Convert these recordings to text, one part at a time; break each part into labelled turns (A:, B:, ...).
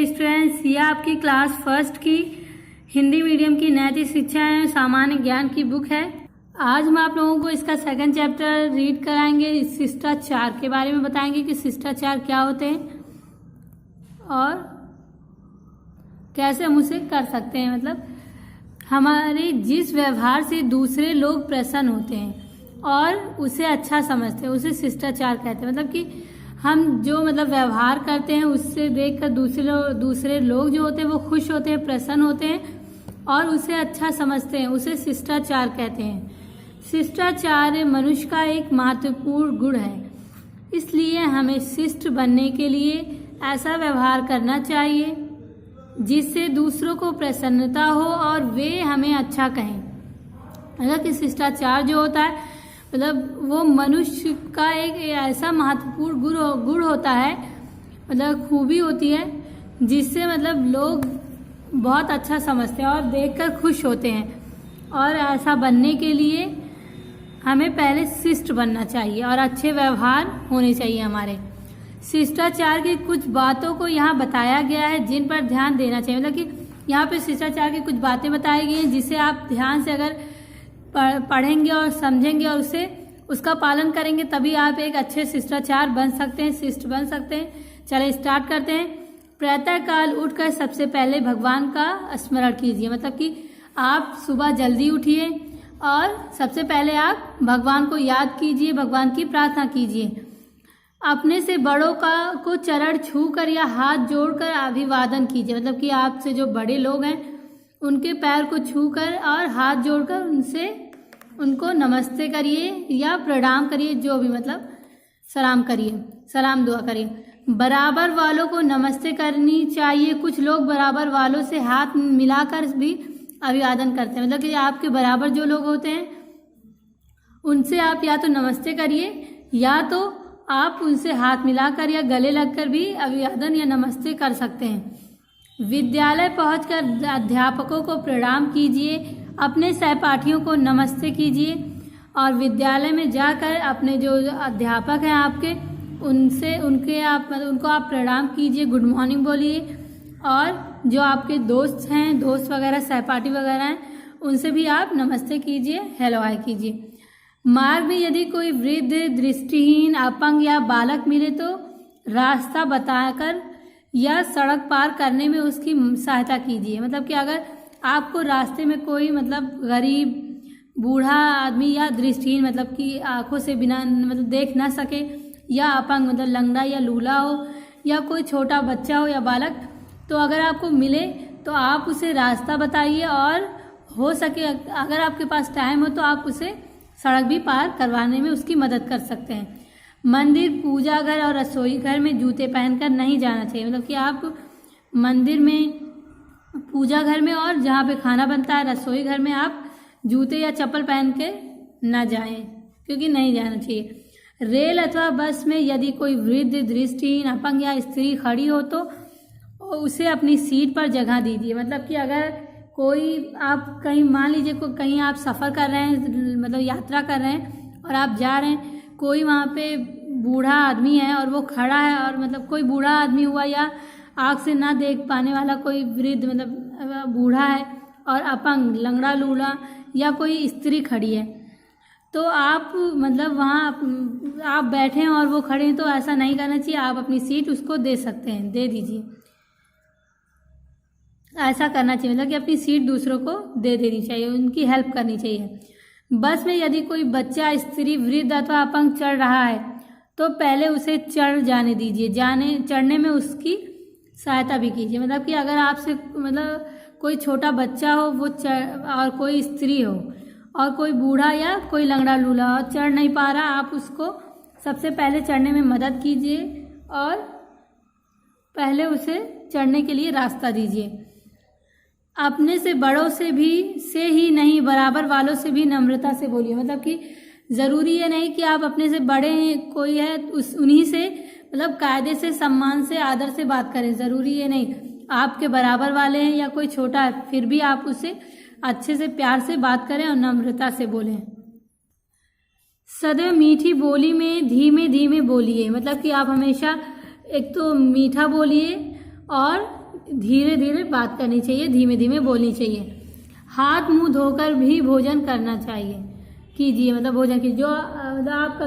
A: Students, ये आपकी class first की हिंदी मीडियम की नैतिक शिक्षा एवं सामान्य ज्ञान की बुक है। आज हम आप लोगों को इसका सेकंड चैप्टर रीड कराएंगे। शिष्टाचार के बारे में बताएंगे कि शिष्टाचार क्या होते हैं और कैसे हम उसे कर सकते हैं। मतलब हमारे जिस व्यवहार से दूसरे लोग प्रसन्न होते हैं और उसे अच्छा समझते हैं उसे शिष्टाचार कहते हैं। मतलब कि हम जो व्यवहार करते हैं उससे देखकर दूसरे लोग जो होते हैं वो खुश होते हैं, प्रसन्न होते हैं और उसे अच्छा समझते हैं, उसे शिष्टाचार कहते हैं। शिष्टाचार मनुष्य का एक महत्वपूर्ण गुण है, इसलिए हमें शिष्ट बनने के लिए ऐसा व्यवहार करना चाहिए जिससे दूसरों को प्रसन्नता हो और वे हमें अच्छा कहें। मतलब कि शिष्टाचार जो होता है वो मनुष्य का एक ऐसा महत्वपूर्ण गुण होता है, खूबी होती है जिससे लोग बहुत अच्छा समझते हैं और देखकर खुश होते हैं। और ऐसा बनने के लिए हमें पहले शिष्ट बनना चाहिए और अच्छे व्यवहार होने चाहिए हमारे। शिष्टाचार की कुछ बातों को यहाँ बताया गया है जिन पर ध्यान देना चाहिए। कि यहाँ पे शिष्टाचार की कुछ बातें बताई गई हैं जिसे आप ध्यान से अगर पढ़ेंगे और समझेंगे और उसका पालन करेंगे तभी आप एक अच्छे शिष्टाचार बन सकते हैं, शिष्ट बन सकते हैं। चलिए स्टार्ट करते हैं। प्रातः काल उठकर सबसे पहले भगवान का स्मरण कीजिए। मतलब कि आप सुबह जल्दी उठिए और सबसे पहले आप भगवान को याद कीजिए, भगवान की प्रार्थना कीजिए। अपने से बड़ों को चरण छूकर या हाथ जोड़कर अभिवादन कीजिए। मतलब कि आपसे जो बड़े लोग हैं उनके पैर को छूकर और हाथ जोड़कर उनको नमस्ते करिए या प्रणाम करिए, जो भी सलाम करिए, सलाम दुआ करिए। बराबर वालों को नमस्ते करनी चाहिए। कुछ लोग बराबर वालों से हाथ मिलाकर भी अभिवादन करते हैं। कि आपके बराबर जो लोग होते हैं उनसे आप या तो नमस्ते करिए या तो आप उनसे हाथ मिलाकर या गले लगकर भी अभिवादन या नमस्ते कर सकते हैं। विद्यालय पहुंचकर अध्यापकों को प्रणाम कीजिए, अपने सहपाठियों को नमस्ते कीजिए और विद्यालय में जाकर अपने जो अध्यापक हैं आपके उनको आप प्रणाम कीजिए, गुड मॉर्निंग बोलिए। और जो आपके दोस्त वगैरह, सहपाठी वगैरह हैं उनसे भी आप नमस्ते कीजिए, हेलो हाय कीजिए। मार्ग में यदि कोई वृद्ध, दृष्टिहीन, अपंग या बालक मिले तो रास्ता बताकर या सड़क पार करने में उसकी सहायता कीजिए। कि अगर आपको रास्ते में कोई गरीब, बूढ़ा आदमी या दृष्टिहीन कि आंखों से बिना देख ना सके या अपंग लंगड़ा या लूला हो या कोई छोटा बच्चा हो या बालक, तो अगर आपको मिले तो आप उसे रास्ता बताइए और हो सके अगर आपके पास टाइम हो तो आप उसे सड़क भी पार करवाने में उसकी मदद कर सकते हैं। मंदिर, पूजा घर और रसोई घर में जूते पहनकर नहीं जाना चाहिए। कि आप मंदिर में, पूजा घर में और जहाँ पे खाना बनता है रसोई घर में आप जूते या चप्पल पहन के ना जाएं, क्योंकि नहीं जाना चाहिए। रेल अथवा बस में यदि कोई वृद्ध, दृष्टिहीन, अपंग या स्त्री खड़ी हो तो उसे अपनी सीट पर जगह दीजिए। कि अगर कोई आप कहीं, मान लीजिए कहीं आप सफ़र कर रहे हैं, यात्रा कर रहे हैं और आप जा रहे हैं, कोई वहाँ पे बूढ़ा आदमी है और वो खड़ा है और कोई बूढ़ा आदमी हुआ या आँख से ना देख पाने वाला कोई वृद्ध बूढ़ा है और अपंग, लंगड़ा लूला या कोई स्त्री खड़ी है, तो आप वहाँ आप बैठे हैं और वो खड़े हैं तो ऐसा नहीं करना चाहिए। आप अपनी सीट उसको दे सकते हैं, दे दीजिए, ऐसा करना चाहिए। कि अपनी सीट दूसरों को दे देनी चाहिए, उनकी हेल्प करनी चाहिए। बस में यदि कोई बच्चा, स्त्री, वृद्ध अथवा अपंग चढ़ रहा है तो पहले उसे चढ़ जाने दीजिए, चढ़ने में उसकी सहायता भी कीजिए। कि अगर आपसे कोई छोटा बच्चा हो वो और कोई स्त्री हो और कोई बूढ़ा या कोई लंगड़ा लूला और चढ़ नहीं पा रहा, आप उसको सबसे पहले चढ़ने में मदद कीजिए और पहले उसे चढ़ने के लिए रास्ता दीजिए। अपने से बड़ों से ही नहीं, बराबर वालों से भी नम्रता से बोलिए। कि ज़रूरी ये नहीं कि आप अपने से बड़े हैं, कोई है उन्हीं से कायदे से, सम्मान से, आदर से बात करें। ज़रूरी ये नहीं, आपके बराबर वाले हैं या कोई छोटा है फिर भी आप उसे अच्छे से, प्यार से बात करें और नम्रता से बोलें। सदैव मीठी बोली में धीमे धीमे बोलिए। कि आप हमेशा एक तो मीठा बोलिए और धीरे धीरे बात करनी चाहिए, धीमे धीमे बोलनी चाहिए। हाथ मुंह धोकर भी भोजन करना चाहिए, कीजिए, मतलब भोजन कीजिए। जो आप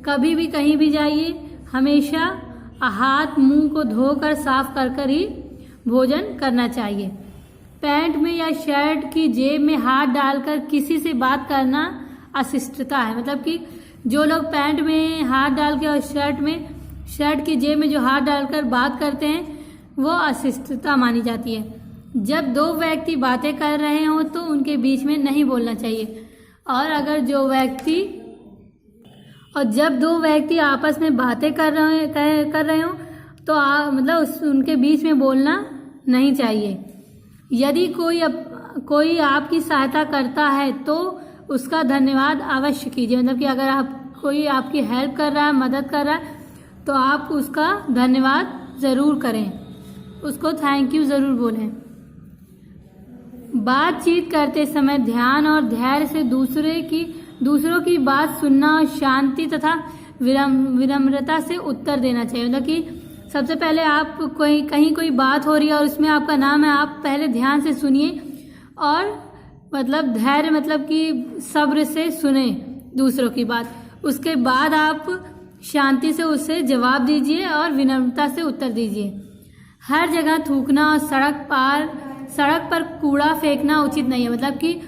A: कभी भी कहीं भी जाइए, हमेशा हाथ मुंह को धोकर साफ कर ही भोजन करना चाहिए। पैंट में या शर्ट की जेब में हाथ डालकर किसी से बात करना अशिष्टता है। मतलब कि जो लोग पैंट में हाथ डाल के और शर्ट की जेब में जो हाथ डालकर बात करते हैं वो अशिष्टता मानी जाती है। जब दो व्यक्ति बातें कर रहे हों तो उनके बीच में नहीं बोलना चाहिए। और जब दो व्यक्ति आपस में बातें कर रहे हों तो मतलब उनके बीच में बोलना नहीं चाहिए। यदि कोई आपकी सहायता करता है तो उसका धन्यवाद अवश्य कीजिए। मतलब कि अगर कोई आपकी हेल्प कर रहा है, मदद कर रहा है, तो आप उसका धन्यवाद ज़रूर करें, उसको थैंक यू ज़रूर बोलें। बातचीत करते समय ध्यान और धैर्य से दूसरों की बात सुनना और शांति तथा विनम्रता से उत्तर देना चाहिए। मतलब कि सबसे पहले आप कहीं कोई बात हो रही है और उसमें आपका नाम है, आप पहले ध्यान से सुनिए और मतलब धैर्य, मतलब कि सब्र से सुने दूसरों की बात। उसके बाद आप शांति से उससे जवाब दीजिए और विनम्रता से उत्तर दीजिए। हर जगह थूकना और सड़क पर कूड़ा फेंकना उचित नहीं है। मतलब कि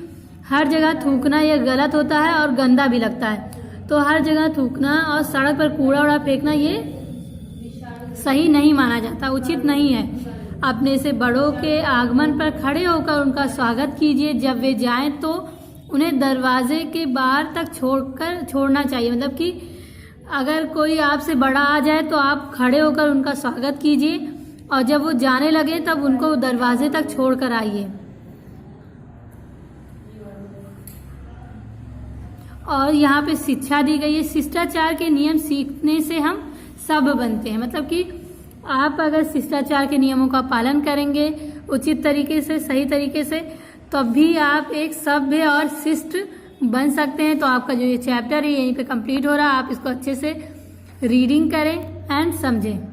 A: हर जगह थूकना ये गलत होता है और गंदा भी लगता है। तो हर जगह थूकना और सड़क पर कूड़ा फेंकना ये सही नहीं माना जाता, उचित नहीं है। अपने से बड़ों के आगमन पर खड़े होकर उनका स्वागत कीजिए। जब वे जाएं तो उन्हें दरवाजे के बाहर तक छोड़ना चाहिए। मतलब कि अगर कोई आपसे बड़ा आ जाए तो आप खड़े होकर उनका स्वागत कीजिए और जब वो जाने लगे तब उनको दरवाजे तक छोड़कर आइए। और यहाँ पे शिक्षा दी गई है, शिष्टाचार के नियम सीखने से हम सब बनते हैं। मतलब कि आप अगर शिष्टाचार के नियमों का पालन करेंगे उचित तरीके से, सही तरीके से, तब भी आप एक सभ्य और शिष्ट बन सकते हैं। तो आपका जो ये चैप्टर है यहीं पे कंप्लीट हो रहा है। आप इसको अच्छे से रीडिंग करें एंड समझें।